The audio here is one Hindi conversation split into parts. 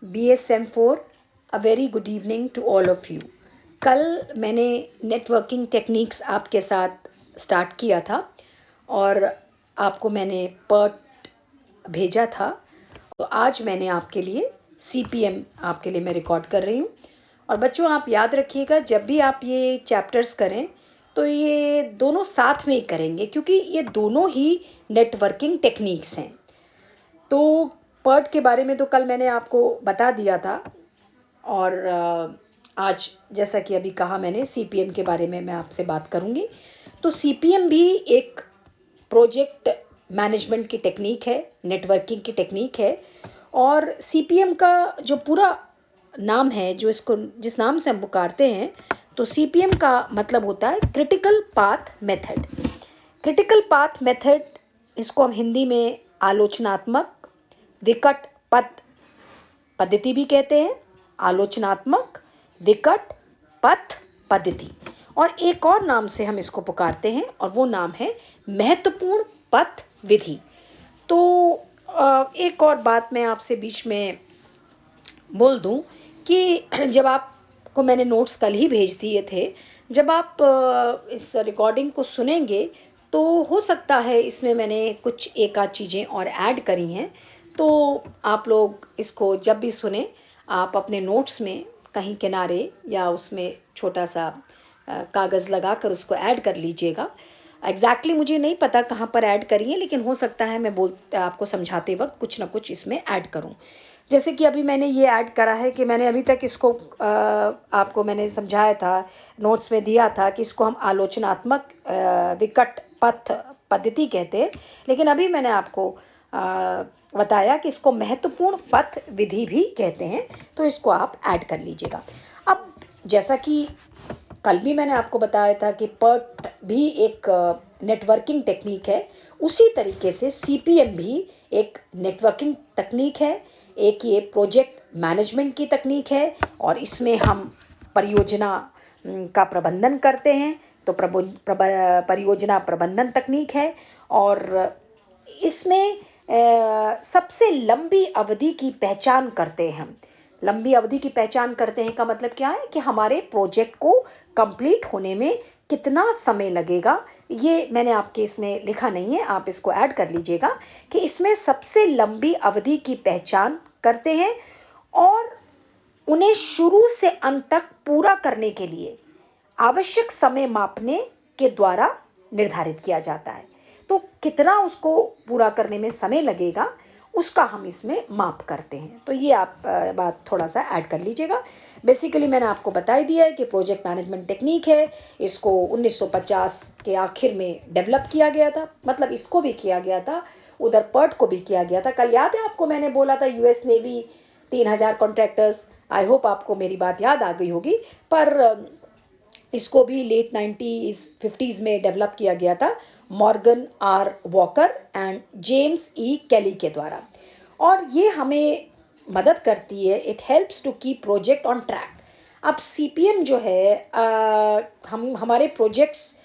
BSM4, a very good evening to all of you. कल मैंने नेटवर्किंग टेक्निक्स आपके साथ स्टार्ट किया था और आपको मैंने पर्ट भेजा था। तो आज मैंने आपके लिए CPM आपके लिए मैं रिकॉर्ड कर रही हूँ। और बच्चों आप याद रखिएगा, जब भी आप ये चैप्टर्स करें तो ये दोनों साथ में ही करेंगे, क्योंकि ये दोनों ही नेटवर्किंग टेक्निक्स हैं। तो पर्ट के बारे में तो कल मैंने आपको बता दिया था, और आज जैसा कि अभी कहा मैंने CPM के बारे में मैं आपसे बात करूंगी। तो CPM भी एक प्रोजेक्ट मैनेजमेंट की टेक्निक है, नेटवर्किंग की टेक्निक है। और CPM का जो पूरा नाम है, जो इसको जिस नाम से हम पुकारते हैं, तो CPM का मतलब होता है critical path method. Critical path method, इसको हम हिंदी में आलोचनात्मक विकट पथ पद्धति भी कहते हैं। आलोचनात्मक विकट पथ पद्धति, और एक और नाम से हम इसको पुकारते हैं, और वो नाम है महत्वपूर्ण पथ विधि। तो एक और बात मैं आपसे बीच में बोल दूं कि जब आपको मैंने नोट्स कल ही भेज दिए थे, जब आप इस रिकॉर्डिंग को सुनेंगे तो हो सकता है इसमें मैंने कुछ एक आध चीज़ें और ऐड करी हैं। तो आप लोग इसको जब भी सुने, आप अपने नोट्स में कहीं किनारे या उसमें छोटा सा कागज़ लगाकर उसको ऐड कर लीजिएगा। एग्जैक्टली मुझे नहीं पता कहाँ पर ऐड करी है, लेकिन हो सकता है मैं आपको समझाते वक्त कुछ ना कुछ इसमें ऐड करूँ। जैसे कि अभी मैंने ये ऐड करा है कि मैंने अभी तक इसको आपको मैंने समझाया था, नोट्स में दिया था कि इसको हम आलोचनात्मक विकट पथ पद्धति कहते हैं, लेकिन अभी मैंने आपको बताया कि इसको महत्वपूर्ण पथ विधि भी कहते हैं। तो इसको आप ऐड कर लीजिएगा। अब जैसा कि कल भी मैंने आपको बताया था कि पर्ट भी एक नेटवर्किंग टेक्निक है, उसी तरीके से CPM भी एक नेटवर्किंग तकनीक है, एक ये प्रोजेक्ट मैनेजमेंट की तकनीक है, और इसमें हम परियोजना का प्रबंधन करते हैं। तो परियोजना प्रबंधन तकनीक है, और इसमें सबसे लंबी अवधि की पहचान करते हैं हम। लंबी अवधि की पहचान करते हैं का मतलब क्या है कि हमारे प्रोजेक्ट को कंप्लीट होने में कितना समय लगेगा। ये मैंने आपके इसमें लिखा नहीं है, आप इसको ऐड कर लीजिएगा कि इसमें सबसे लंबी अवधि की पहचान करते हैं, और उन्हें शुरू से अंत तक पूरा करने के लिए आवश्यक समय मापने के द्वारा निर्धारित किया जाता है। तो कितना उसको पूरा करने में समय लगेगा, उसका हम इसमें माप करते हैं। तो ये आप बात थोड़ा सा ऐड कर लीजिएगा। बेसिकली मैंने आपको बता ही दिया है कि प्रोजेक्ट मैनेजमेंट टेक्निक है। इसको 1950 के आखिर में डेवलप किया गया था, मतलब इसको भी किया गया था, उधर पर्ट को भी किया गया था। कल याद है आपको मैंने बोला था US navy 3000 contractors. I hope आपको मेरी बात याद आ गई होगी। पर इसको भी लेट 1950s में डेवलप किया गया था Morgan R Walker and James E Kelley के द्वारा, और ये हमें मदद करती है। It helps to keep project on track. अब CPM जो है, हम हमारे प्रोजेक्ट्स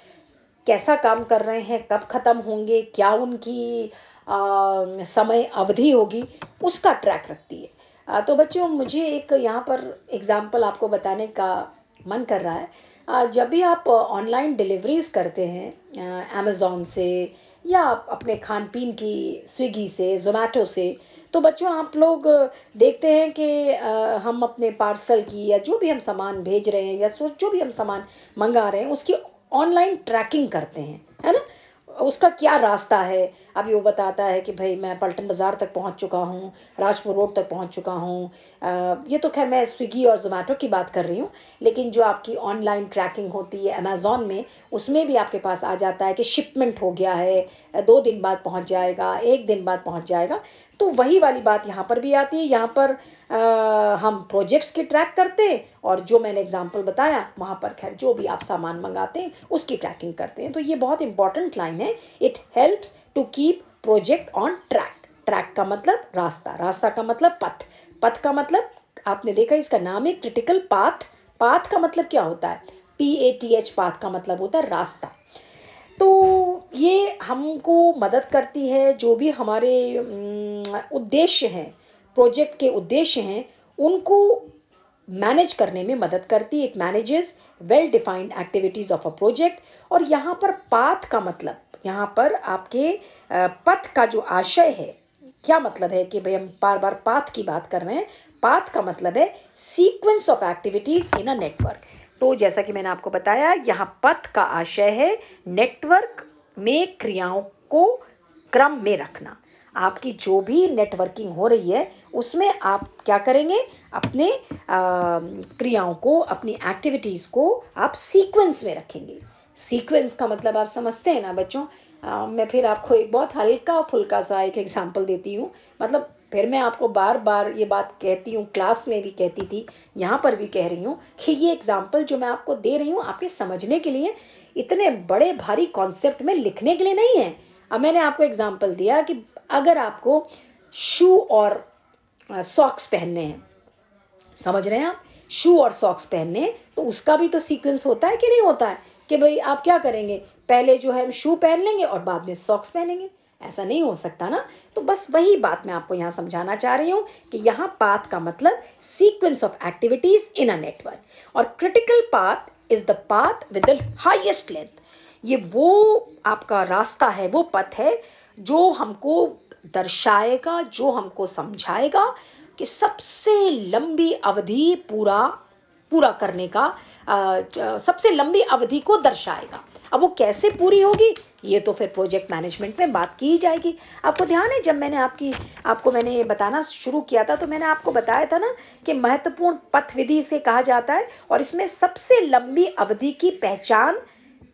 कैसा काम कर रहे हैं, कब खत्म होंगे, क्या उनकी समय अवधि होगी, उसका ट्रैक रखती है। तो बच्चों मुझे एक यहाँ पर एग्जाम्पल आपको बताने का मन कर रहा है। जब भी आप ऑनलाइन डिलीवरीज करते हैं अमेज़ॉन से, या आप अपने खान पीन की स्विगी से, जोमेटो से, तो बच्चों आप लोग देखते हैं कि हम अपने पार्सल की या जो भी हम सामान भेज रहे हैं या जो भी हम सामान मंगा रहे हैं उसकी ऑनलाइन ट्रैकिंग करते हैं, है ना। उसका क्या रास्ता है, अभी वो बताता है कि भाई मैं पलटन बाजार तक पहुंच चुका हूँ, राजपुर रोड तक पहुंच चुका हूँ। ये तो खैर मैं स्विगी और जोमेटो की बात कर रही हूँ, लेकिन जो आपकी ऑनलाइन ट्रैकिंग होती है अमेज़ॉन में, उसमें भी आपके पास आ जाता है कि शिपमेंट हो गया है, 2 दिन बाद पहुंच जाएगा, 1 दिन बाद पहुंच जाएगा। तो वही वाली बात यहाँ पर भी आती है। यहाँ पर हम प्रोजेक्ट्स की ट्रैक करते हैं, और जो मैंने एग्जांपल बताया वहाँ पर खैर जो भी आप सामान मंगाते हैं उसकी ट्रैकिंग करते हैं। तो ये बहुत इंपॉर्टेंट लाइन है। It helps to keep project on track. Track का मतलब रास्ता, रास्ता का मतलब पथ, पथ का मतलब आपने देखा इसका नाम है क्रिटिकल पाथ। पाथ का मतलब क्या होता है, PATH, पाथ का मतलब होता है रास्ता। तो ये हमको मदद करती है, जो भी हमारे उद्देश्य हैं, प्रोजेक्ट के उद्देश्य हैं, उनको मैनेज करने में मदद करती है। It manages well defined activities of a project. और यहाँ पर पाथ का मतलब, यहाँ पर आपके पथ का जो आशय है, क्या मतलब है कि भाई हम बार बार पाथ की बात कर रहे हैं। पाथ का मतलब है sequence of activities in a network. तो जैसा कि मैंने आपको बताया, यहाँ पथ का आशय है नेटवर्क में क्रियाओं को क्रम में रखना। आपकी जो भी नेटवर्किंग हो रही है उसमें आप क्या करेंगे, अपने क्रियाओं को, अपनी एक्टिविटीज को आप सीक्वेंस में रखेंगे। सीक्वेंस का मतलब आप समझते हैं ना बच्चों। मैं फिर आपको एक बहुत हल्का फुल्का सा एक एग्जांपल देती हूँ। मतलब फिर मैं आपको बार बार ये बात कहती हूँ, क्लास में भी कहती थी, यहाँ पर भी कह रही हूँ कि ये एग्जांपल जो मैं आपको दे रही हूँ आपके समझने के लिए, इतने बड़े भारी कॉन्सेप्ट में लिखने के लिए नहीं है। अब मैंने आपको एग्जांपल दिया कि अगर आपको शू और सॉक्स पहनने हैं, समझ रहे हैं आप, शू और सॉक्स पहनने, तो उसका भी तो सीक्वेंस होता है कि नहीं होता है, कि भाई आप क्या करेंगे, पहले जो है हम शू पहन लेंगे और बाद में सॉक्स पहनेंगे। ऐसा नहीं हो सकता ना। तो बस वही बात मैं आपको यहां समझाना चाह रही हूं कि यहां पाथ का मतलब sequence of activities in a network, और critical path is the path with the highest length. ये वो आपका रास्ता है, वो पथ है जो हमको दर्शाएगा, जो हमको समझाएगा कि सबसे लंबी अवधि पूरा करने का, सबसे लंबी अवधि को दर्शाएगा। अब वो कैसे पूरी होगी, ये तो फिर प्रोजेक्ट मैनेजमेंट में बात की जाएगी। आपको ध्यान है, जब मैंने आपको मैंने ये बताना शुरू किया था तो मैंने आपको बताया था ना कि महत्वपूर्ण पथ विधि इसे कहा जाता है, और इसमें सबसे लंबी अवधि की पहचान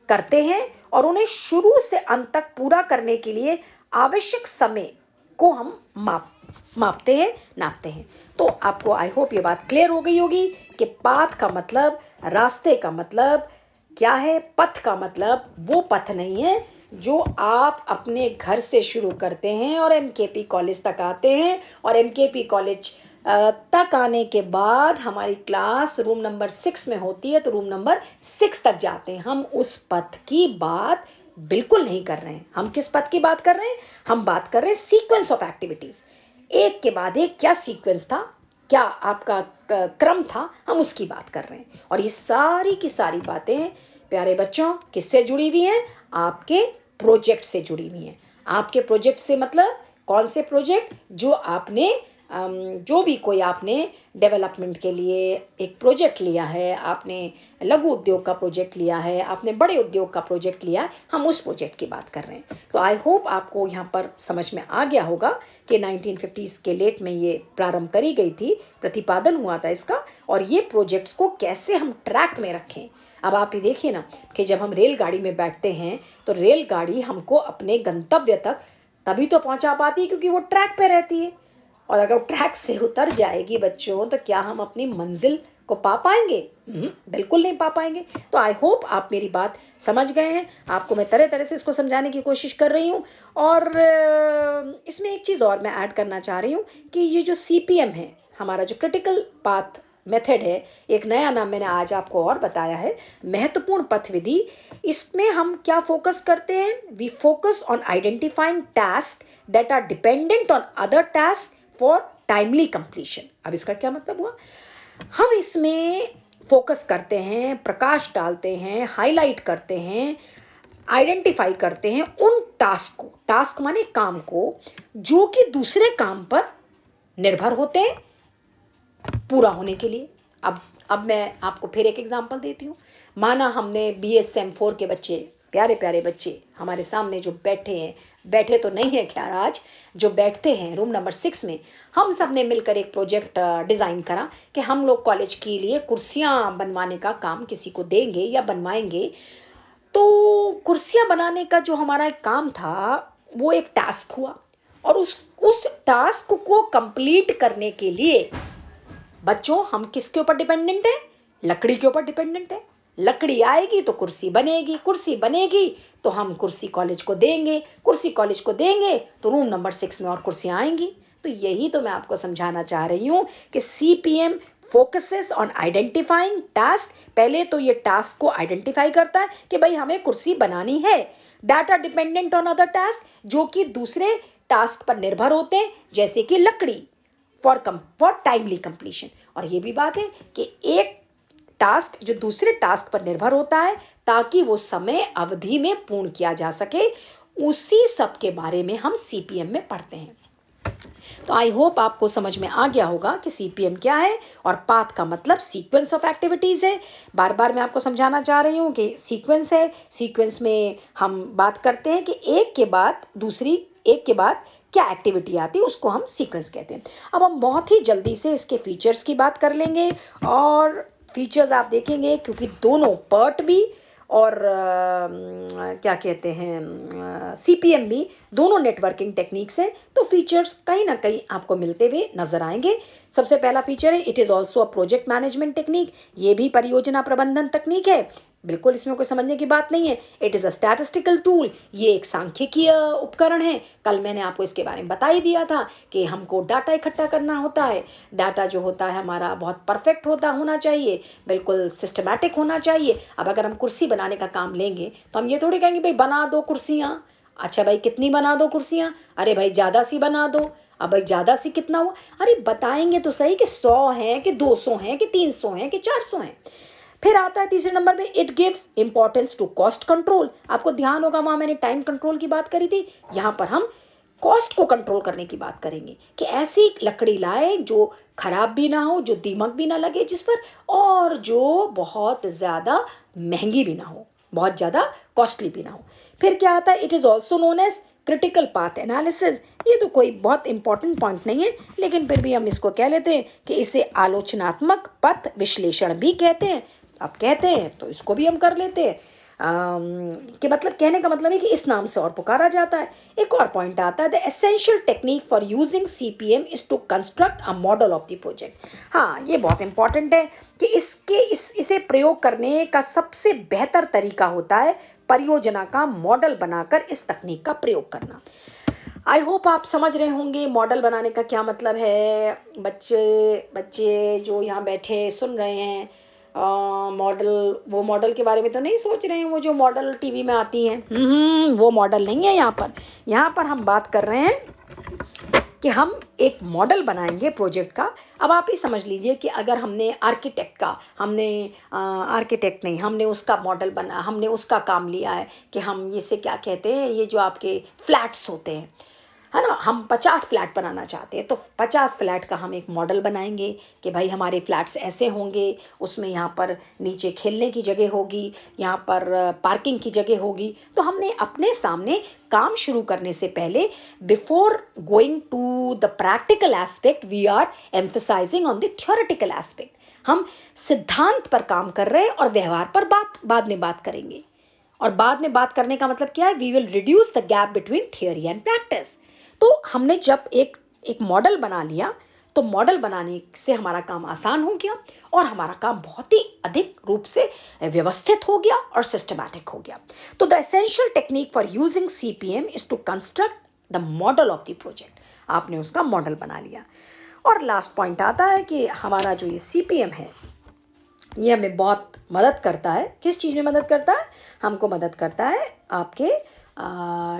करते हैं और उन्हें शुरू से अंत तक पूरा करने के लिए आवश्यक समय को हम मापते हैं, नापते हैं। तो आपको आई होप ये बात क्लियर हो गई होगी कि पाथ का मतलब, रास्ते का मतलब क्या है। पथ का मतलब वो पथ नहीं है जो आप अपने घर से शुरू करते हैं और एमकेपी कॉलेज तक आते हैं, और एमकेपी कॉलेज तक आने के बाद हमारी क्लास रूम नंबर 6 में होती है, तो रूम नंबर 6 तक जाते हैं। हम उस पथ की बात बिल्कुल नहीं कर रहे हैं। हम किस पथ की बात कर रहे हैं, हम बात कर रहे हैं सीक्वेंस ऑफ एक्टिविटीज। एक के बाद एक क्या सीक्वेंस था, क्या आपका क्रम था, हम उसकी बात कर रहे हैं। और ये सारी की सारी बातें प्यारे बच्चों किससे जुड़ी हुई हैं, आपके प्रोजेक्ट से जुड़ी हुई हैं। आपके प्रोजेक्ट से मतलब कौन से प्रोजेक्ट, जो आपने जो भी कोई आपने डेवलपमेंट के लिए एक प्रोजेक्ट लिया है, आपने लघु उद्योग का प्रोजेक्ट लिया है, आपने बड़े उद्योग का प्रोजेक्ट लिया है, हम उस प्रोजेक्ट की बात कर रहे हैं। तो आई होप आपको यहाँ पर समझ में आ गया होगा कि 1950s के लेट में ये प्रारंभ करी गई थी, प्रतिपादन हुआ था इसका, और ये प्रोजेक्ट्स को कैसे हम ट्रैक में रखें। अब आप ये देखिए ना कि जब हम रेलगाड़ी में बैठते हैं तो रेलगाड़ी हमको अपने गंतव्य तक तभी तो पहुंचा पाती है क्योंकि वो ट्रैक पे रहती है, और अगर ट्रैक से उतर जाएगी बच्चों तो क्या हम अपनी मंजिल को पा पाएंगे, बिल्कुल नहीं पा पाएंगे। तो आई होप आप मेरी बात समझ गए हैं। आपको मैं तरह तरह से इसको समझाने की कोशिश कर रही हूँ, और इसमें एक चीज और मैं ऐड करना चाह रही हूँ कि ये जो सीपीएम है, हमारा जो क्रिटिकल पाथ मेथड है, एक नया नाम मैंने आज आपको और बताया है, महत्वपूर्ण पथ विधि। इसमें हम क्या फोकस करते हैं, we focus on identifying task that are dependent on other task for timely completion. अब इसका क्या मतलब हुआ, हम इसमें फोकस करते हैं, प्रकाश डालते हैं, हाईलाइट करते हैं, आइडेंटिफाई करते हैं उन टास्क को, टास्क माने काम को, जो कि दूसरे काम पर निर्भर होते हैं पूरा होने के लिए। अब मैं आपको फिर एक एग्जांपल देती हूं। माना हमने BSM 4 के बच्चे, प्यारे प्यारे बच्चे हमारे सामने जो बैठे हैं, बैठे तो नहीं है खैर आज, जो बैठते हैं रूम नंबर 6 में, हम सब ने मिलकर एक प्रोजेक्ट डिजाइन करा कि हम लोग कॉलेज के लिए कुर्सियां बनवाने का काम किसी को देंगे या बनवाएंगे। तो कुर्सियां बनाने का जो हमारा एक काम था वो एक टास्क हुआ, और उस टास्क को कंप्लीट करने के लिए बच्चों हम किसके ऊपर डिपेंडेंट है, लकड़ी के ऊपर डिपेंडेंट है। लकड़ी आएगी तो कुर्सी बनेगी, कुर्सी बनेगी तो हम कुर्सी कॉलेज को देंगे, कुर्सी कॉलेज को देंगे तो रूम नंबर 6 में और कुर्सियां आएंगी। तो यही तो मैं आपको समझाना चाह रही हूं कि CPM focuses on identifying task. पहले तो ये टास्क को आइडेंटिफाई करता है कि भाई हमें कुर्सी बनानी है, that are dependent on other task, जो कि दूसरे टास्क पर निर्भर होते हैं, जैसे कि लकड़ी। For timely completion. और ये भी बात है कि एक टास्क जो दूसरे टास्क पर निर्भर होता है ताकि वो समय अवधि में पूर्ण किया जा सके, उसी सब के बारे में हम सीपीएम में पढ़ते हैं। तो आई होप आपको समझ में आ गया होगा कि सीपीएम क्या है, और पाथ का मतलब सीक्वेंस ऑफ एक्टिविटीज है। बार बार मैं आपको समझाना चाह रही हूं कि सीक्वेंस है, सीक्वेंस में हम बात करते हैं कि एक के बाद क्या एक्टिविटी आती है, उसको हम सीक्वेंस कहते हैं। अब हम बहुत ही जल्दी से इसके फीचर्स की बात कर लेंगे, और फीचर्स आप देखेंगे क्योंकि दोनों पर्ट भी और क्या कहते हैं सीपीएम भी दोनों नेटवर्किंग टेक्निक्स हैं, तो फीचर्स कहीं ना कहीं आपको मिलते हुए नजर आएंगे। सबसे पहला फीचर है it is also a project management technique. ये भी परियोजना प्रबंधन तकनीक है, बिल्कुल इसमें कोई समझने की बात नहीं है। It is a statistical tool, ये एक सांख्यिकीय उपकरण है। कल मैंने आपको इसके बारे में बता ही दिया था कि हमको डाटा इकट्ठा करना होता है। डाटा जो होता है हमारा बहुत परफेक्ट होना चाहिए, बिल्कुल सिस्टमैटिक होना चाहिए। अब अगर हम कुर्सी बनाने का काम लेंगे तो हम ये थोड़ी कहेंगे भाई बना दो कुर्सियां। अच्छा भाई कितनी बना दो कुर्सियां? अरे भाई ज्यादा सी बना दो। अब भाई ज्यादा सी कितना हुआ? अरे बताएंगे तो सही कि 100 है कि 200 है कि 300 है कि 400 है। फिर आता है तीसरे नंबर पे it gives importance to cost control. आपको ध्यान होगा वहां मैंने टाइम कंट्रोल की बात करी थी, यहां पर हम कॉस्ट को कंट्रोल करने की बात करेंगे कि ऐसी लकड़ी लाए जो खराब भी ना हो, जो दीमक भी ना लगे जिस पर, और जो बहुत ज्यादा महंगी भी ना हो, बहुत ज्यादा कॉस्टली भी ना हो। फिर क्या आता है it is also known as critical path analysis. ये तो कोई बहुत इंपॉर्टेंट पॉइंट नहीं है, लेकिन फिर भी हम इसको कह लेते हैं कि इसे आलोचनात्मक पथ विश्लेषण भी कहते हैं। आप कहते हैं तो इसको भी हम कर लेते हैं कि मतलब कहने का मतलब है कि इस नाम से और पुकारा जाता है। एक और पॉइंट आता है the essential technique for using CPM is to construct a model of the project. हाँ, ये बहुत इंपॉर्टेंट है कि इसे प्रयोग करने का सबसे बेहतर तरीका होता है परियोजना का मॉडल बनाकर इस तकनीक का प्रयोग करना। आई होप आप समझ रहे होंगे मॉडल बनाने का क्या मतलब है। बच्चे जो यहाँ बैठे सुन रहे हैं, मॉडल, वो मॉडल के बारे में तो नहीं सोच रहे हैं वो जो मॉडल टीवी में आती हैं, वो मॉडल नहीं है। यहाँ पर हम बात कर रहे हैं कि हम एक मॉडल बनाएंगे प्रोजेक्ट का। अब आप ही समझ लीजिए कि अगर हमने आर्किटेक्ट नहीं, हमने उसका मॉडल बना, हमने उसका काम लिया है कि हम इसे क्या कहते हैं, ये जो आपके फ्लैट्स होते हैं, है ना, हम 50 फ्लैट बनाना चाहते हैं तो 50 फ्लैट का हम एक मॉडल बनाएंगे कि भाई हमारे फ्लैट्स ऐसे होंगे, उसमें यहाँ पर नीचे खेलने की जगह होगी, यहाँ पर पार्किंग की जगह होगी। तो हमने अपने सामने काम शुरू करने से पहले, before going to the practical aspect, we are emphasising on the theoretical aspect. हम सिद्धांत पर काम कर रहे हैं और व्यवहार पर बाद में बात करेंगे। और बाद में बात करने का मतलब क्या है, we will reduce the gap between theory and practice. तो हमने जब एक मॉडल बना लिया तो मॉडल बनाने से हमारा काम आसान हो गया और हमारा काम बहुत ही अधिक रूप से व्यवस्थित हो गया और सिस्टमैटिक हो गया। तो the essential technique for using CPM is to construct the model of the project. आपने उसका मॉडल बना लिया। और लास्ट पॉइंट आता है कि हमारा जो ये सीपीएम है ये हमें बहुत मदद करता है। किस चीज में मदद करता है? हमको मदद करता है आपके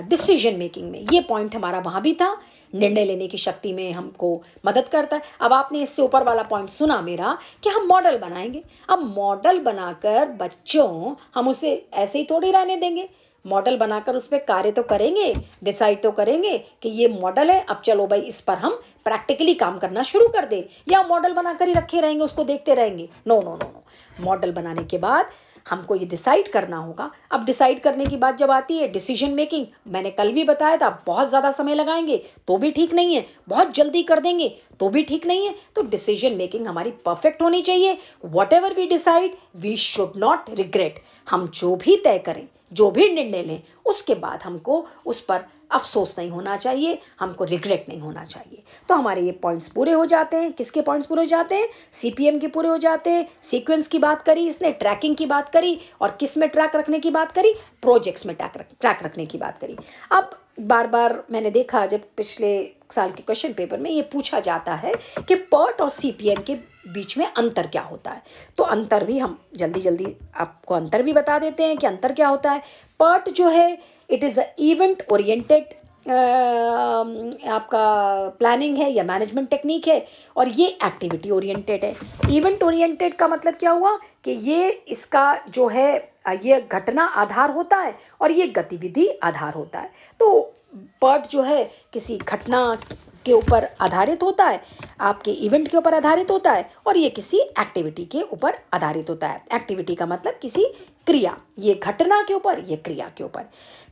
डिसीजन मेकिंग में। ये पॉइंट हमारा वहां भी था, निर्णय लेने की शक्ति में हमको मदद करता है। अब आपने इससे ऊपर वाला पॉइंट सुना मेरा कि हम मॉडल बनाएंगे। अब मॉडल बनाकर बच्चों हम उसे ऐसे ही थोड़ी रहने देंगे। मॉडल बनाकर उस पर कार्य तो करेंगे, डिसाइड तो करेंगे कि ये मॉडल है, अब चलो भाई इस पर हम प्रैक्टिकली काम करना शुरू कर दे, या मॉडल बनाकर ही रखे रहेंगे, उसको देखते रहेंगे। No no no no, model बनाने के बाद हमको ये डिसाइड करना होगा। अब डिसाइड करने की बात जब आती है डिसीजन मेकिंग, मैंने कल भी बताया था, बहुत ज्यादा समय लगाएंगे तो भी ठीक नहीं है, बहुत जल्दी कर देंगे तो भी ठीक नहीं है। तो डिसीजन मेकिंग हमारी परफेक्ट होनी चाहिए। Whatever we decide we should not regret. हम जो भी तय करें, जो भी निर्णय लें, उसके बाद हमको उस पर अफसोस नहीं होना चाहिए, हमको रिग्रेट नहीं होना चाहिए। तो हमारे ये पॉइंट्स पूरे हो जाते हैं। किसके पॉइंट्स पूरे हो जाते हैं? सीपीएम के पूरे हो जाते हैं। सीक्वेंस की बात करी इसने, ट्रैकिंग की बात करी, और किस में ट्रैक रखने की बात करी? प्रोजेक्ट्स में ट्रैक रखने की बात करी। अब बार बार मैंने देखा जब पिछले साल के क्वेश्चन पेपर में ये पूछा जाता है कि पर्ट और सीपीएम के बीच में अंतर क्या होता है, तो अंतर भी हम जल्दी जल्दी आपको अंतर भी बता देते हैं कि अंतर क्या होता है। पर्ट जो है it is a event oriented आपका प्लानिंग है या मैनेजमेंट टेक्निक है, और ये एक्टिविटी ओरिएंटेड है। इवेंट ओरिएंटेड का मतलब क्या हुआ कि ये इसका जो है ये घटना आधार होता है और ये गतिविधि आधार होता है। तो पर्ट जो है किसी घटना के ऊपर आधारित होता है, आपके इवेंट के ऊपर आधारित होता है, और ये किसी एक्टिविटी के ऊपर आधारित होता है। एक्टिविटी का मतलब किसी क्रिया, ये घटना के ऊपर, ये क्रिया के ऊपर।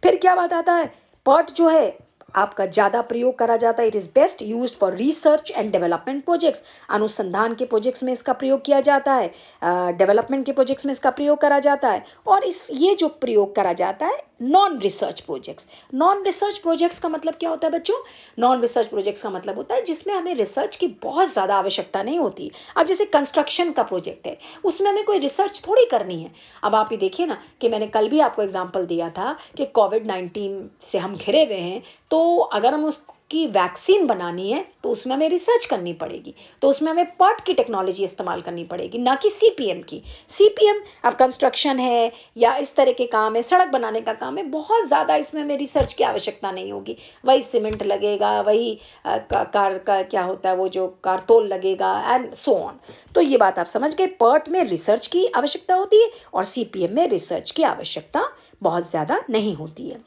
फिर क्या बात आता है, पर्ट जो है आपका ज्यादा प्रयोग करा जाता है। It is best used for research and development projects. अनुसंधान के प्रोजेक्ट्स में इसका प्रयोग किया जाता है, डेवलपमेंट के प्रोजेक्ट्स में इसका प्रयोग करा जाता है, और ये जो प्रयोग करा जाता है non research projects. Non research projects का मतलब क्या होता है बच्चों? नॉन रिसर्च प्रोजेक्ट्स का मतलब होता है जिसमें हमें रिसर्च की बहुत ज्यादा आवश्यकता नहीं होती। अब जैसे कंस्ट्रक्शन का प्रोजेक्ट है, उसमें हमें कोई रिसर्च थोड़ी करनी है। अब आप ये देखिए ना कि मैंने कल भी आपको एग्जांपल दिया था कि कोविड-19 से हम घिरे हुए हैं, तो अगर हम उसकी वैक्सीन बनानी है तो उसमें हमें रिसर्च करनी पड़ेगी, तो उसमें हमें पर्ट की टेक्नोलॉजी इस्तेमाल करनी पड़ेगी, ना कि सीपीएम की। सीपीएम अब कंस्ट्रक्शन है या इस तरह के काम है, सड़क बनाने का काम है, बहुत ज्यादा इसमें हमें रिसर्च की आवश्यकता नहीं होगी। वही सीमेंट लगेगा, वही कार का क्या होता है वो जो कारतोल लगेगा, एंड सो ऑन। तो ये बात आप समझ गए, पर्ट में रिसर्च की आवश्यकता होती है और सीपीएम में रिसर्च की आवश्यकता बहुत ज्यादा नहीं होती है।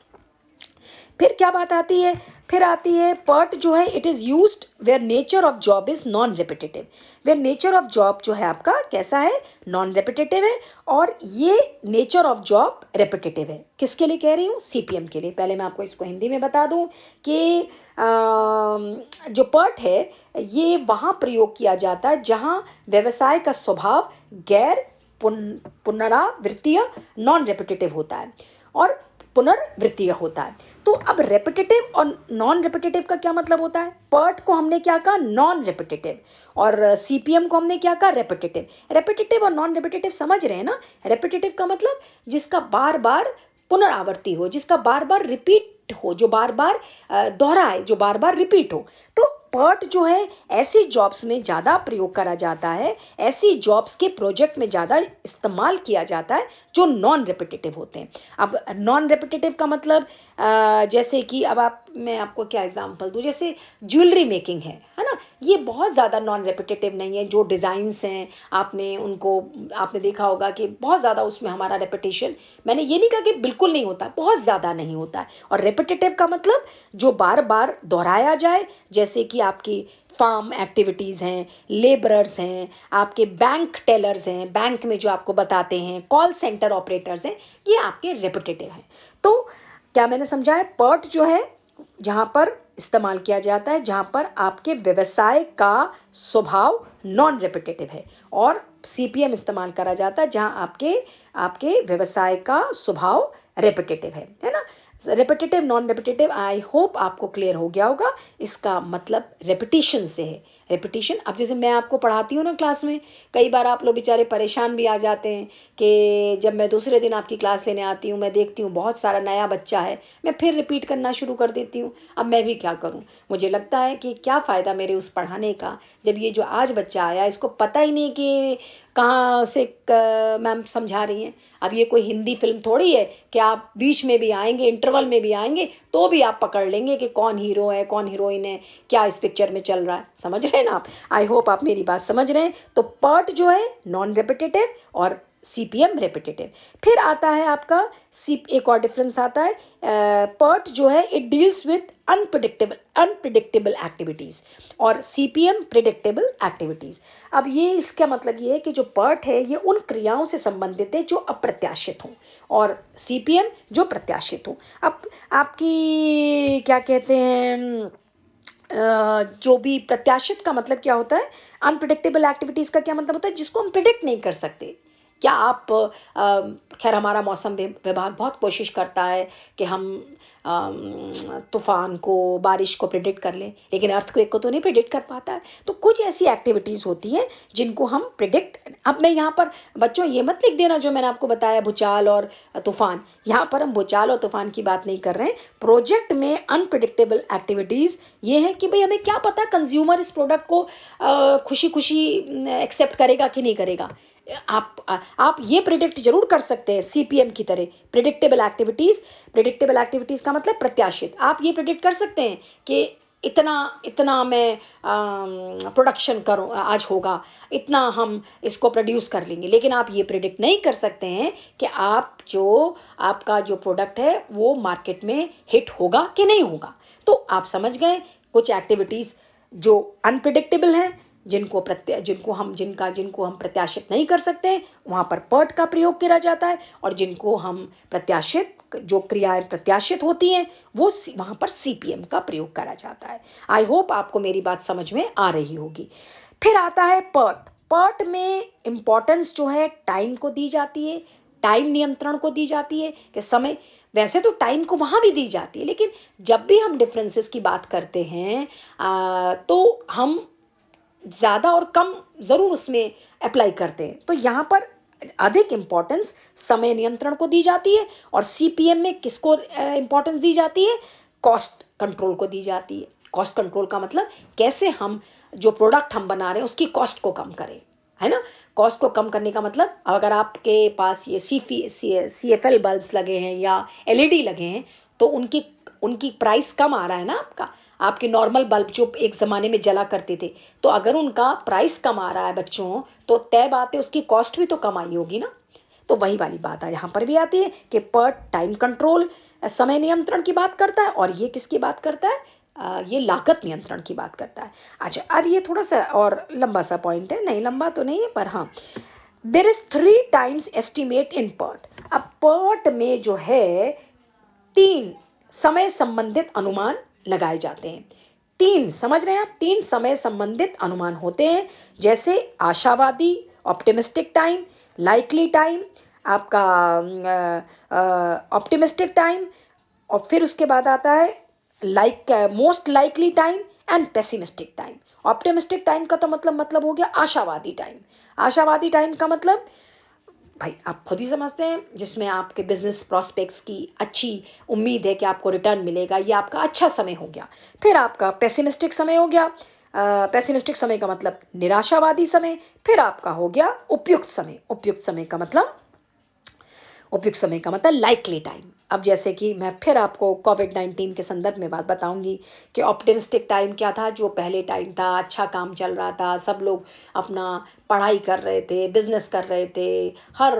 फिर क्या बात आती है? फिर आती है पर्ट जो है it is used where nature of job is non repetitive. Where nature of job जो है आपका कैसा है? नॉन रेपिटेटिव है, और ये नेचर ऑफ जॉब रेपिटेटिव है। किसके लिए कह रही हूँ? सीपीएम के लिए। पहले मैं आपको इसको हिंदी में बता दूं कि जो पर्ट है ये वहां प्रयोग किया जाता है जहां व्यवसाय का स्वभाव गैर पुनरावृत्तीय नॉन रेपिटेटिव होता है और पुनर्वृत्तीय होता है। तो अब रेपिटेटिव और नॉन रेपिटेटिव का क्या मतलब होता है? पर्ट को हमने क्या कहा? नॉन रेपिटेटिव, और सीपीएम को हमने क्या कहा? रेपिटेटिव। रेपिटेटिव और नॉन रेपिटेटिव समझ रहे हैं ना? रेपिटेटिव का मतलब जिसका बार बार पुनरावृत्ति हो, जिसका बार बार रिपीट हो, जो बार बार दोहराए, जो बार बार रिपीट हो। तो पर्ट जो है ऐसी जॉब्स में ज्यादा प्रयोग करा जाता है, ऐसी जॉब्स के प्रोजेक्ट में ज्यादा इस्तेमाल किया जाता है जो नॉन रेपिटेटिव होते हैं। अब नॉन रेपिटेटिव का मतलब जैसे कि अब मैं आपको क्या एग्जांपल दूं, जैसे ज्वेलरी मेकिंग है ना, ये बहुत ज्यादा नॉन रेपिटेटिव नहीं है। जो डिजाइन्स हैं आपने देखा होगा कि बहुत ज्यादा उसमें हमारा रेपिटेशन, मैंने ये नहीं कहा कि बिल्कुल नहीं होता, बहुत ज्यादा नहीं होता है। और रेपिटेटिव का मतलब जो बार बार दोहराया जाए, जैसे कि आपकी फार्म एक्टिविटीज हैं, लेबरर्स हैं, आपके बैंक टेलर्स हैं, बैंक में जो आपको बताते हैं, कॉल सेंटर ऑपरेटर्स हैं, ये आपके रेपिटेटिव हैं। तो क्या मैंने समझाया? पर्ट जो है जहां पर इस्तेमाल किया जाता है जहां पर आपके व्यवसाय का स्वभाव नॉन रेपिटेटिव है, और सीपीएम इस्तेमाल करा जाता है जहां आपके व्यवसाय का स्वभाव रेपिटेटिव है ना? Repetitive non repetitive, I hope आपको क्लियर हो गया होगा। इसका मतलब रेपिटेशन से है। रेपिटेशन, अब जैसे मैं आपको पढ़ाती हूँ ना क्लास में, कई बार आप लोग बेचारे परेशान भी आ जाते हैं कि जब मैं दूसरे दिन आपकी क्लास लेने आती हूँ, मैं देखती हूँ बहुत सारा नया बच्चा है, मैं फिर रिपीट करना शुरू कर देती हूँ। अब मैं भी क्या करूँ? मुझे लगता है कि क्या फ़ायदा मेरे उस पढ़ाने का, जब ये जो आज बच्चा आया इसको पता ही नहीं कि कहाँ से मैम समझा रही हैं। अब ये कोई हिंदी फिल्म थोड़ी है कि आप बीच में भी आएंगे, इंटरवल में भी आएंगे तो भी आप पकड़ लेंगे कि कौन हीरो है, कौन हीरोइन है, क्या इस पिक्चर में चल रहा है। समझ रहे हैं ना आप? आई होप आप मेरी बात समझ रहे हैं। तो पर्ट जो है नॉन रेपिटेटिव और सीपीएम रेपिटेटिव। फिर आता है आपका एक और डिफरेंस आता है, पर्ट जो है it deals with unpredictable activities, और सीपीएम प्रिडिक्टेबल एक्टिविटीज। अब ये इसका मतलब ये है कि जो पर्ट है ये उन क्रियाओं से संबंधित है जो अप्रत्याशित हों, और सीपीएम जो प्रत्याशित हो। अब आपकी क्या कहते हैं, जो भी प्रत्याशित का मतलब क्या होता है? अनप्रिडिक्टेबल एक्टिविटीज का क्या मतलब होता है? जिसको हम प्रिडिक्ट नहीं कर सकते। क्या आप खैर हमारा मौसम विभाग बहुत कोशिश करता है कि हम तूफान को, बारिश को प्रिडिक्ट कर लें, लेकिन अर्थक्वेक को तो नहीं प्रिडिक्ट कर पाता है। तो कुछ ऐसी एक्टिविटीज होती हैं जिनको हम प्रिडिक्ट, अब मैं यहाँ पर बच्चों ये मत लिख देना जो मैंने आपको बताया भूचाल और तूफान, यहाँ पर हम भूचाल और तूफान की बात नहीं कर रहे हैं। प्रोजेक्ट में अनप्रिडिक्टेबल एक्टिविटीज ये है कि भाई हमें क्या पता कंज्यूमर इस प्रोडक्ट को खुशी खुशी एक्सेप्ट करेगा कि नहीं करेगा। आप ये प्रिडिक्ट जरूर कर सकते हैं सीपीएम की तरह, प्रिडिक्टेबल एक्टिविटीज। प्रिडिक्टेबल एक्टिविटीज का मतलब प्रत्याशित। आप ये प्रिडिक्ट कर सकते हैं कि इतना इतना मैं प्रोडक्शन करूं आज होगा, इतना हम इसको प्रोड्यूस कर लेंगे, लेकिन आप ये प्रिडिक्ट नहीं कर सकते हैं कि आपका जो प्रोडक्ट है वो मार्केट में हिट होगा कि नहीं होगा। तो आप समझ गए कुछ एक्टिविटीज जो अनप्रिडिक्टेबल हैं, जिनको हम प्रत्याशित नहीं कर सकते, वहां पर पर्ट का प्रयोग किया जाता है, और जिनको हम प्रत्याशित, जो क्रियाएं प्रत्याशित होती हैं, वो वहां पर सीपीएम का प्रयोग करा जाता है। आई होप आपको मेरी बात समझ में आ रही होगी। फिर आता है पर्ट। पर्ट में इंपॉर्टेंस जो है टाइम को दी जाती है, टाइम नियंत्रण को दी जाती है कि समय, वैसे तो टाइम को वहां भी दी जाती है, लेकिन जब भी हम डिफरेंसेस की बात करते हैं तो हम ज्यादा और कम जरूर उसमें अप्लाई करते हैं। तो यहां पर अधिक इंपॉर्टेंस समय नियंत्रण को दी जाती है, और सीपीएम में किसको इंपॉर्टेंस दी जाती है? कॉस्ट कंट्रोल को दी जाती है। कॉस्ट कंट्रोल का मतलब कैसे हम जो प्रोडक्ट हम बना रहे हैं उसकी कॉस्ट को कम करें, है ना। कॉस्ट को कम करने का मतलब, अगर आपके पास ये सीएफएल बल्ब्स लगे हैं या एलईडी लगे हैं, तो उनकी प्राइस कम आ रहा है ना। आपके नॉर्मल बल्ब जो एक जमाने में जला करते थे, तो अगर उनका प्राइस कम आ रहा है बच्चों, तो तय बात है उसकी कॉस्ट भी तो कम आई होगी ना। तो वही वाली बात है यहां पर भी आती है कि पर्ट टाइम कंट्रोल, समय नियंत्रण की बात करता है, और ये किसकी बात करता है? ये लागत नियंत्रण की बात करता है। अच्छा, अब ये थोड़ा सा और लंबा सा पॉइंट है, नहीं लंबा तो नहीं है, पर हाँ, there is 3 times estimate in PERT. अब पर्ट में जो है 3 समय संबंधित अनुमान लगाए जाते हैं। 3, समझ रहे हैं आप, 3 समय संबंधित अनुमान होते हैं, जैसे आशावादी, ऑप्टिमिस्टिक टाइम, लाइकली टाइम, आपका ऑप्टिमिस्टिक टाइम, और फिर उसके बाद आता है most likely time and pessimistic time. Optimistic time का तो मतलब हो गया आशावादी टाइम। आशावादी टाइम का मतलब भाई आप खुद ही समझते हैं, जिसमें आपके बिजनेस प्रोस्पेक्ट्स की अच्छी उम्मीद है कि आपको रिटर्न मिलेगा, ये आपका अच्छा समय हो गया। फिर आपका पेसिमिस्टिक समय हो गया। पेसिमिस्टिक समय का मतलब निराशावादी समय। फिर आपका हो गया उपयुक्त समय। उपयुक्त समय का मतलब लाइकली टाइम। अब जैसे कि मैं फिर आपको कोविड-19 के संदर्भ में बात बताऊंगी कि ऑप्टिमिस्टिक टाइम क्या था। जो पहले टाइम था, अच्छा काम चल रहा था, सब लोग अपना पढ़ाई कर रहे थे, बिजनेस कर रहे थे, हर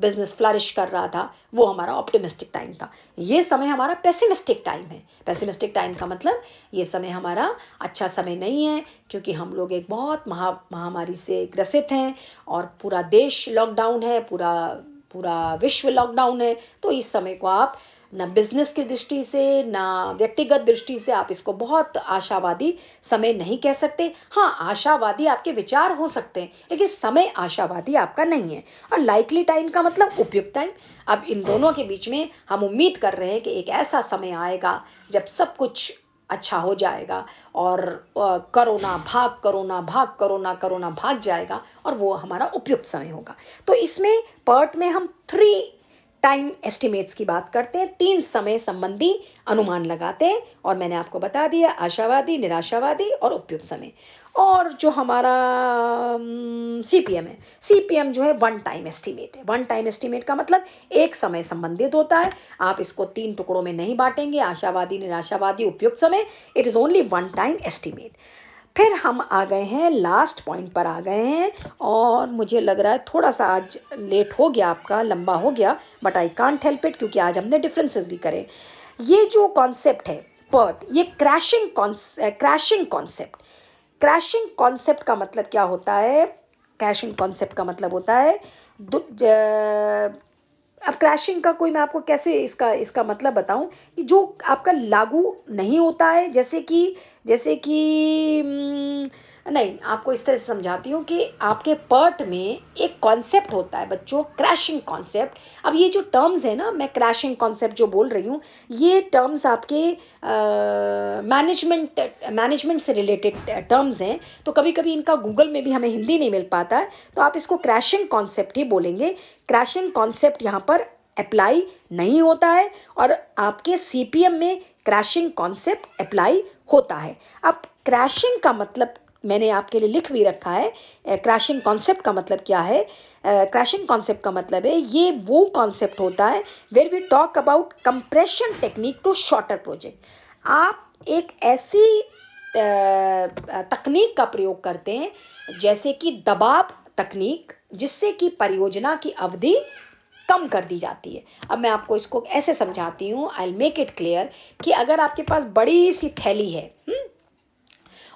बिजनेस फ्लरिश कर रहा था, वो हमारा ऑप्टिमिस्टिक टाइम था। ये समय हमारा पेसिमिस्टिक टाइम है। पेसिमिस्टिक टाइम का मतलब ये समय हमारा अच्छा समय नहीं है, क्योंकि हम लोग एक बहुत महामारी से ग्रसित हैं, और पूरा देश लॉकडाउन है, पूरा विश्व लॉकडाउन है। तो इस समय को आप ना बिजनेस की दृष्टि से, ना व्यक्तिगत दृष्टि से आप इसको बहुत आशावादी समय नहीं कह सकते। हाँ, आशावादी आपके विचार हो सकते हैं, लेकिन समय आशावादी आपका नहीं है। और लाइकली टाइम का मतलब उपयुक्त टाइम। अब इन दोनों के बीच में हम उम्मीद कर रहे हैं कि एक ऐसा समय आएगा जब सब कुछ अच्छा हो जाएगा, और कोरोना भाग जाएगा, और वो हमारा उपयुक्त समय होगा। तो इसमें पर्ट में हम 3 टाइम एस्टिमेट्स की बात करते हैं, 3 समय संबंधी अनुमान लगाते हैं, और मैंने आपको बता दिया आशावादी, निराशावादी और उपयुक्त समय। और जो हमारा सीपीएम है, सीपीएम जो है 1 टाइम एस्टिमेट है। 1 टाइम एस्टिमेट का मतलब एक समय संबंधित होता है। आप इसको 3 टुकड़ों में नहीं बांटेंगे, आशावादी, निराशावादी, उपयुक्त समय। It is only 1 time estimate. फिर हम आ गए हैं, लास्ट पॉइंट पर आ गए हैं, और मुझे लग रहा है थोड़ा सा आज लेट हो गया, आपका लंबा हो गया, but I can't help it, क्योंकि आज हमने डिफरेंसेस भी करे। ये जो कॉन्सेप्ट है पर्ट, ये क्रैशिंग कॉन्सेप्ट। क्रैशिंग कॉन्सेप्ट का मतलब क्या होता है? क्रैशिंग कॉन्सेप्ट का मतलब होता है, अब क्रैशिंग का कोई मैं आपको कैसे इसका मतलब बताऊं, कि जो आपका लागू नहीं होता है, जैसे कि नहीं, आपको इस तरह से समझाती हूँ कि आपके पर्ट में एक कॉन्सेप्ट होता है बच्चों, क्रैशिंग कॉन्सेप्ट। अब ये जो टर्म्स है ना, मैं क्रैशिंग कॉन्सेप्ट जो बोल रही हूँ, ये टर्म्स आपके मैनेजमेंट से रिलेटेड टर्म्स हैं। तो कभी कभी इनका गूगल में भी हमें हिंदी नहीं मिल पाता है, तो आप इसको क्रैशिंग कॉन्सेप्ट ही बोलेंगे। क्रैशिंग कॉन्सेप्ट यहाँ पर अप्लाई नहीं होता है, और आपके सीपीएम में क्रैशिंग कॉन्सेप्ट अप्लाई होता है। अब क्रैशिंग का मतलब मैंने आपके लिए लिख भी रखा है। क्रैशिंग कॉन्सेप्ट का मतलब क्या है? क्रैशिंग कॉन्सेप्ट का मतलब है ये वो कॉन्सेप्ट होता है where we talk about compression technique to shorter project. आप एक ऐसी तकनीक का प्रयोग करते हैं जैसे कि दबाव तकनीक, जिससे कि परियोजना की अवधि कम कर दी जाती है। अब मैं आपको इसको ऐसे समझाती हूँ, I will make it clear, कि अगर आपके पास बड़ी सी थैली है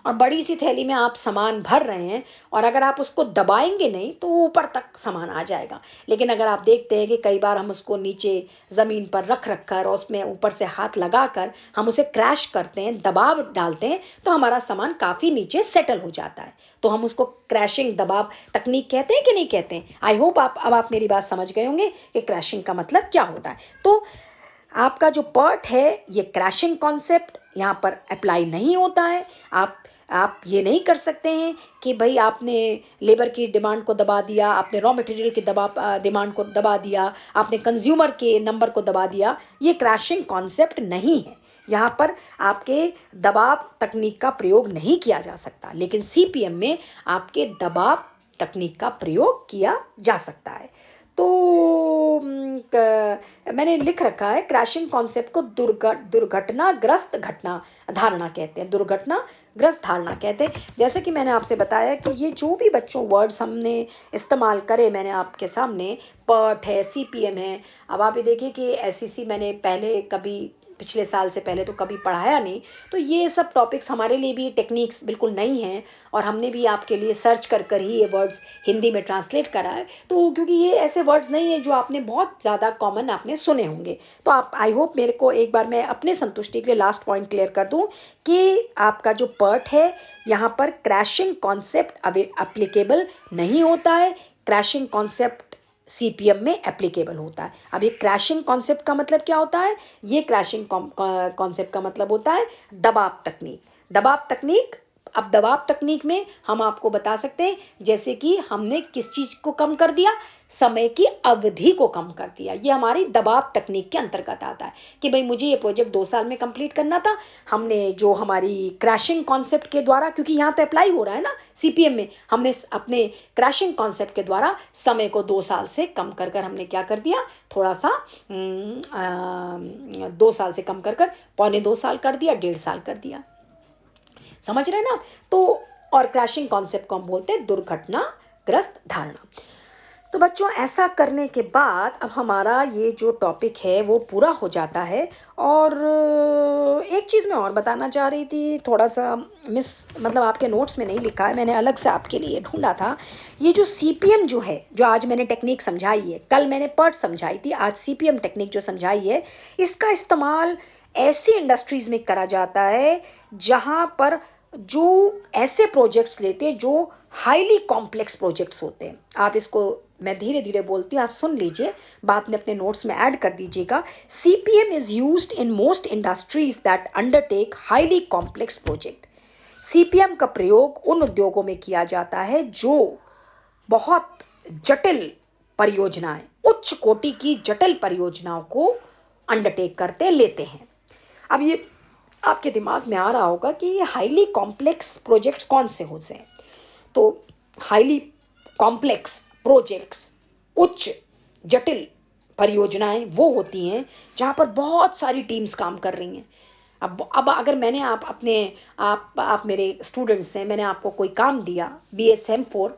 और बड़ी सी थैली में आप सामान भर रहे हैं और अगर आप उसको दबाएंगे नहीं तो ऊपर तक सामान आ जाएगा। लेकिन अगर आप देखते हैं कि कई बार हम उसको नीचे ज़मीन पर रख कर और उसमें ऊपर से हाथ लगाकर हम उसे क्रैश करते हैं, दबाव डालते हैं, तो हमारा सामान काफ़ी नीचे सेटल हो जाता है। तो हम उसको क्रैशिंग दबाव तकनीक कहते हैं कि नहीं कहते हैं? आई होप आप मेरी बात समझ गए होंगे कि क्रैशिंग का मतलब क्या होता है। तो आपका जो पर्ट है ये क्रैशिंग कॉन्सेप्ट यहाँ पर अप्लाई नहीं होता है। आप ये नहीं कर सकते हैं कि भाई आपने लेबर की डिमांड को दबा दिया, आपने रॉ मटेरियल की डिमांड को दबा दिया, आपने कंज्यूमर के नंबर को दबा दिया। ये क्रैशिंग कॉन्सेप्ट नहीं है। यहाँ पर आपके दबाव तकनीक का प्रयोग नहीं किया जा सकता, लेकिन सीपीएम में आपके दबाव तकनीक का प्रयोग किया जा सकता है। तो मैंने लिख रखा है क्रैशिंग कॉन्सेप्ट को दुर्घटनाग्रस्त घटना धारणा कहते हैं, दुर्घटनाग्रस्त धारणा कहते हैं। जैसे कि मैंने आपसे बताया कि ये जो भी बच्चों वर्ड्स हमने इस्तेमाल करे, मैंने आपके सामने पर्ट है, सीपीएम है। अब आप ये देखिए कि एसईसी मैंने पहले कभी पिछले साल से पहले तो कभी पढ़ाया नहीं, तो ये सब टॉपिक्स हमारे लिए भी टेक्निक्स बिल्कुल नई हैं और हमने भी आपके लिए सर्च कर ही ये वर्ड्स हिंदी में ट्रांसलेट करा है। तो क्योंकि ये ऐसे वर्ड्स नहीं है जो आपने बहुत ज़्यादा कॉमन आपने सुने होंगे, तो आप आई होप मेरे को एक बार मैं अपने संतुष्टि के लिए लास्ट पॉइंट क्लियर कर दूं कि आपका जो पर्ट है यहाँ पर क्रैशिंग कॉन्सेप्ट एप्लीकेबल नहीं होता है। क्रैशिंग कॉन्सेप्ट सीपीएम में एप्लीकेबल होता है। अब ये क्रैशिंग कॉन्सेप्ट का मतलब क्या होता है? ये क्रैशिंग कॉन्सेप्ट का मतलब होता है दबाव तकनीक। दबाव तकनीक, अब दबाव तकनीक में हम आपको बता सकते हैं जैसे कि हमने किस चीज को कम कर दिया, समय की अवधि को कम कर दिया। ये हमारी दबाव तकनीक के अंतर्गत आता है कि भाई मुझे ये प्रोजेक्ट 2 साल में कंप्लीट करना था। हमने जो हमारी क्रैशिंग कॉन्सेप्ट के द्वारा, क्योंकि यहाँ तो अप्लाई हो रहा है ना सीपीएम में, हमने अपने क्रैशिंग कॉन्सेप्ट के द्वारा समय को 2 साल से कम कर हमने क्या कर दिया, थोड़ा सा 2 साल से कम कर 1.25 साल कर दिया, 1.5 साल कर दिया। समझ रहे ना? तो और क्रैशिंग कॉन्सेप्ट को हम बोलते हैं दुर्घटनाग्रस्त धारणा। तो बच्चों ऐसा करने के बाद अब हमारा ये जो टॉपिक है वो पूरा हो जाता है। और एक चीज़ मैं और बताना चाह रही थी, थोड़ा सा मतलब आपके नोट्स में नहीं लिखा है, मैंने अलग से आपके लिए ढूंढा था। ये जो सीपीएम जो है, जो आज मैंने टेक्निक समझाई है, कल मैंने पर्ट समझाई थी, आज सीपीएम टेक्निक जो समझाई है, इसका इस्तेमाल ऐसी इंडस्ट्रीज में करा जाता है जहां पर जो ऐसे प्रोजेक्ट्स लेते हैं जो हाईली कॉम्प्लेक्स प्रोजेक्ट्स होते हैं। आप इसको, मैं धीरे धीरे बोलती हूँ, आप सुन लीजिए, बाद में अपने नोट्स में ऐड कर दीजिएगा। CPM is used in most industries that undertake highly complex project. CPM का प्रयोग उन उद्योगों में किया जाता है जो बहुत जटिल परियोजनाएं, उच्च कोटि की जटिल परियोजनाओं को अंडरटेक करते लेते हैं। अब ये आपके दिमाग में आ रहा होगा कि ये हाईली कॉम्प्लेक्स प्रोजेक्ट्स कौन से होते हैं। तो हाईली कॉम्प्लेक्स प्रोजेक्ट्स, उच्च जटिल परियोजनाएं वो होती हैं जहां पर बहुत सारी टीम्स काम कर रही हैं। अब अगर मैंने आप मेरे स्टूडेंट्स हैं, मैंने आपको कोई काम दिया BSM4,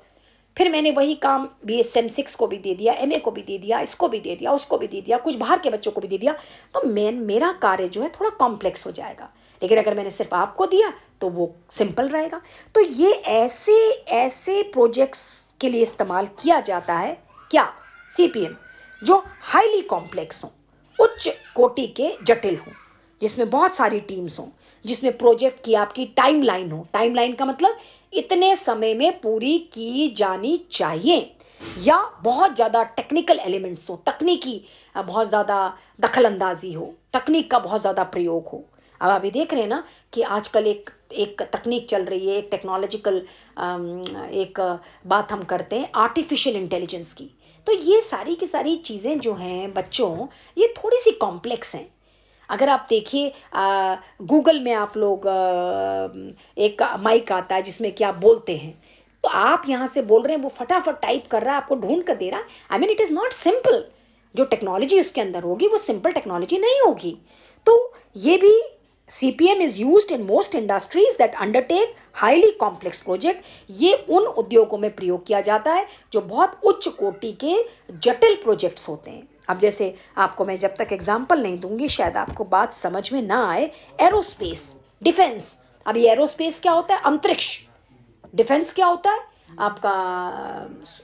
फिर मैंने वही काम BSM6 को भी दे दिया, MA को भी दे दिया, इसको भी दे दिया, उसको भी दे दिया, कुछ बाहर के बच्चों को भी दे दिया, तो मेरा कार्य जो है थोड़ा कॉम्प्लेक्स हो जाएगा। लेकिन अगर मैंने सिर्फ आपको दिया तो वो सिंपल रहेगा। तो ये ऐसे प्रोजेक्ट्स के लिए इस्तेमाल किया जाता है क्या, सीपीएम, जो हाईली कॉम्प्लेक्स हो, उच्च कोटि के जटिल हो, जिसमें बहुत सारी टीम्स हो, जिसमें प्रोजेक्ट की आपकी टाइमलाइन हो। टाइमलाइन का मतलब इतने समय में पूरी की जानी चाहिए, या बहुत ज्यादा टेक्निकल एलिमेंट्स हो, तकनीकी बहुत ज्यादा दखल अंदाजी हो, तकनीक का बहुत ज्यादा प्रयोग हो। अब आप ये देख रहे हैं ना कि आजकल एक तकनीक चल रही है, एक टेक्नोलॉजिकल एक बात हम करते हैं आर्टिफिशियल इंटेलिजेंस की। तो ये सारी की सारी चीजें जो हैं बच्चों, ये थोड़ी सी कॉम्प्लेक्स हैं। अगर आप देखिए गूगल में आप लोग एक माइक आता है जिसमें कि आप बोलते हैं, तो आप यहाँ से बोल रहे हैं, वो फटाफट टाइप कर रहा है, आपको ढूंढ कर दे रहा है। I mean it is not simple. जो टेक्नोलॉजी उसके अंदर होगी वो सिंपल टेक्नोलॉजी नहीं होगी। तो ये भी CPM is used in most industries that undertake highly complex project। ये उन उद्योगों में प्रयोग किया जाता है जो बहुत उच्च कोटि के जटिल प्रोजेक्ट्स होते हैं। अब जैसे आपको मैं जब तक एग्जांपल नहीं दूंगी शायद आपको बात समझ में ना आए। Aerospace, defence. अब ये एरोस्पेस क्या होता है? अंतरिक्ष। डिफेंस क्या होता है? आपका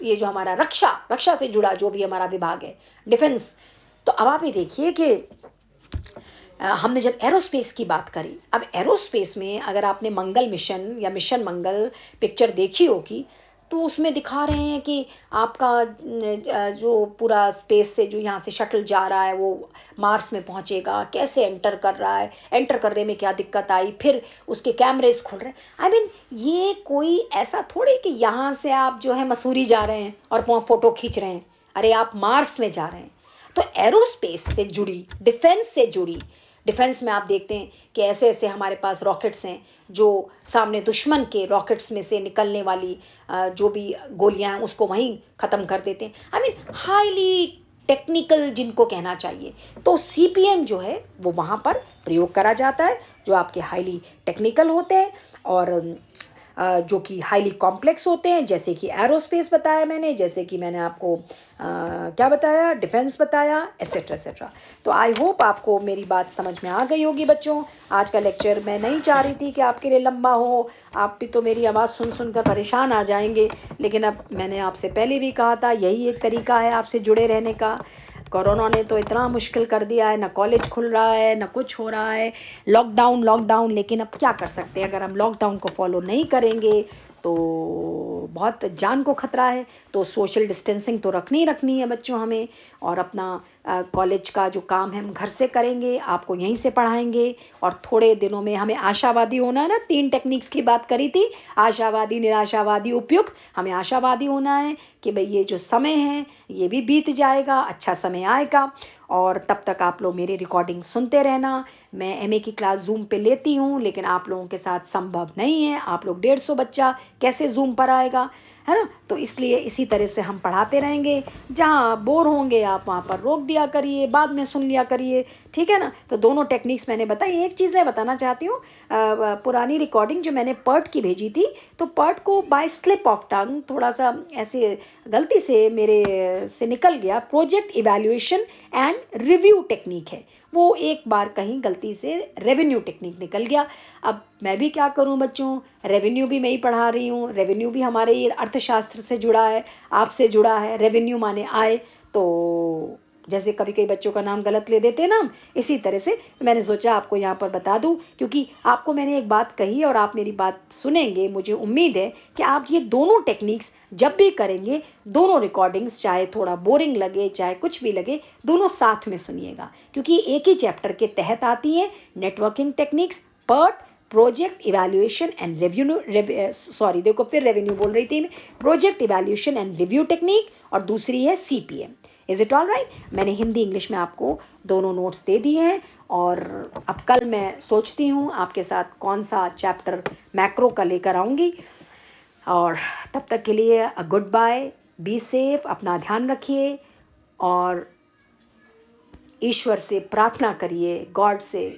ये जो हमारा रक्षा से जुड़ा जो भी हमारा विभाग है, डिफेंस। तो अब आप ये देखिए कि हमने जब एरोस्पेस की बात करी, अब एरोस्पेस में अगर आपने मंगल मिशन या मिशन मंगल पिक्चर देखी होगी, तो उसमें दिखा रहे हैं कि आपका जो पूरा स्पेस से जो यहाँ से शटल जा रहा है वो मार्स में पहुंचेगा, कैसे एंटर कर रहा है, एंटर करने में क्या दिक्कत आई, फिर उसके कैमरेज खुल रहे हैं। आई मीन ये कोई ऐसा थोड़े कि यहाँ से आप जो है मसूरी जा रहे हैं और वहाँ फोटो खींच रहे हैं। अरे आप मार्स में जा रहे हैं। तो एरोस्पेस से जुड़ी, डिफेंस से जुड़ी, डिफेंस में आप देखते हैं कि ऐसे ऐसे हमारे पास रॉकेट्स हैं जो सामने दुश्मन के रॉकेट्स में से निकलने वाली जो भी गोलियां हैं उसको वहीं खत्म कर देते हैं। आई मीन हाईली टेक्निकल जिनको कहना चाहिए। तो CPM जो है वो वहां पर प्रयोग करा जाता है जो आपके हाईली टेक्निकल होते हैं और जो कि हाईली कॉम्प्लेक्स होते हैं, जैसे कि एरोस्पेस बताया मैंने, जैसे कि मैंने आपको क्या बताया, डिफेंस बताया, एटसेट्रा एटसेट्रा। तो आई होप आपको मेरी बात समझ में आ गई होगी बच्चों। आज का लेक्चर मैं नहीं चाह रही थी कि आपके लिए लंबा हो, आप भी तो मेरी आवाज़ सुन सुनकर परेशान आ जाएंगे, लेकिन अब मैंने आपसे पहले भी कहा था यही एक तरीका है आपसे जुड़े रहने का। कोरोना ने तो इतना मुश्किल कर दिया है, ना कॉलेज खुल रहा है ना कुछ हो रहा है, लॉकडाउन। लेकिन अब क्या कर सकते हैं, अगर हम लॉकडाउन को फॉलो नहीं करेंगे तो बहुत जान को खतरा है। तो सोशल डिस्टेंसिंग तो रखनी ही रखनी है बच्चों हमें, और अपना कॉलेज का जो काम है हम घर से करेंगे, आपको यहीं से पढ़ाएंगे। और थोड़े दिनों में हमें आशावादी होना है ना, 3 टेक्निक्स की बात करी थी, आशावादी, निराशावादी, उपयुक्त। हमें आशावादी होना है कि भाई ये जो समय है ये भी बीत जाएगा, अच्छा समय आएगा। और तब तक आप लोग मेरी रिकॉर्डिंग सुनते रहना। मैं MA की क्लास जूम पे लेती हूँ, लेकिन आप लोगों के साथ संभव नहीं है। आप लोग 150 बच्चा कैसे जूम पर आएगा, है ना? तो इसलिए इसी तरह से हम पढ़ाते रहेंगे। जहाँ आप बोर होंगे आप वहाँ पर रोक दिया करिए, बाद में सुन लिया करिए, ठीक है ना? तो दोनों टेक्निक्स मैंने बताई। एक चीज़ मैं बताना चाहती हूँ, पुरानी रिकॉर्डिंग जो मैंने पर्ट की भेजी थी, तो पर्ट को बाय स्लिप ऑफ टंग थोड़ा सा ऐसे गलती से मेरे से निकल गया, project evaluation and review technique है, वो एक बार कहीं गलती से रेवेन्यू टेक्निक निकल गया। अब मैं भी क्या करूं बच्चों, रेवेन्यू भी मैं ही पढ़ा रही हूं, रेवेन्यू भी हमारे ये अर्थशास्त्र से जुड़ा है, आपसे जुड़ा है। रेवेन्यू माने आय। तो जैसे कभी कई बच्चों का नाम गलत ले देते हैं ना, इसी तरह से मैंने सोचा आपको यहाँ पर बता दूं, क्योंकि आपको मैंने एक बात कही और आप मेरी बात सुनेंगे। मुझे उम्मीद है कि आप ये दोनों टेक्निक्स जब भी करेंगे, दोनों रिकॉर्डिंग्स चाहे थोड़ा बोरिंग लगे चाहे कुछ भी लगे, दोनों साथ में सुनिएगा, क्योंकि एक ही चैप्टर के तहत आती हैं। Networking techniques, PERT, project evaluation and revenue, sorry देखो फिर रेवेन्यू बोल रही थी मैं, project evaluation and review technique, और दूसरी है CPM। Is it all right? मैंने हिंदी इंग्लिश में आपको दोनों नोट्स दे दिए हैं, और अब कल मैं सोचती हूँ आपके साथ कौन सा चैप्टर मैक्रो का लेकर आऊँगी। और तब तक के लिए गुड बाय, बी सेफ, अपना ध्यान रखिए, और ईश्वर से प्रार्थना करिए, गॉड से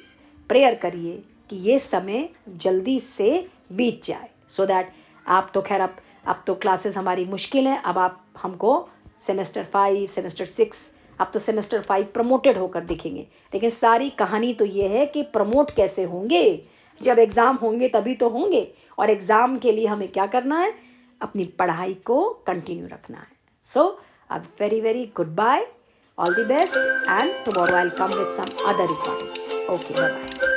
प्रेयर करिए कि ये समय जल्दी से बीत जाए, सो दैट आप तो खैर अब तो क्लासेस हमारी मुश्किल हैं। अब आप हमको सेमेस्टर 5, सेमेस्टर 6, अब तो सेमेस्टर 5 प्रमोटेड होकर दिखेंगे। लेकिन सारी कहानी तो ये है कि प्रमोट कैसे होंगे, जब एग्ज़ाम होंगे तभी तो होंगे। और एग्ज़ाम के लिए हमें क्या करना है, अपनी पढ़ाई को कंटिन्यू रखना है। So a very very good bye, all the best, and tomorrow I'll come with some other recordings. Okay, bye bye.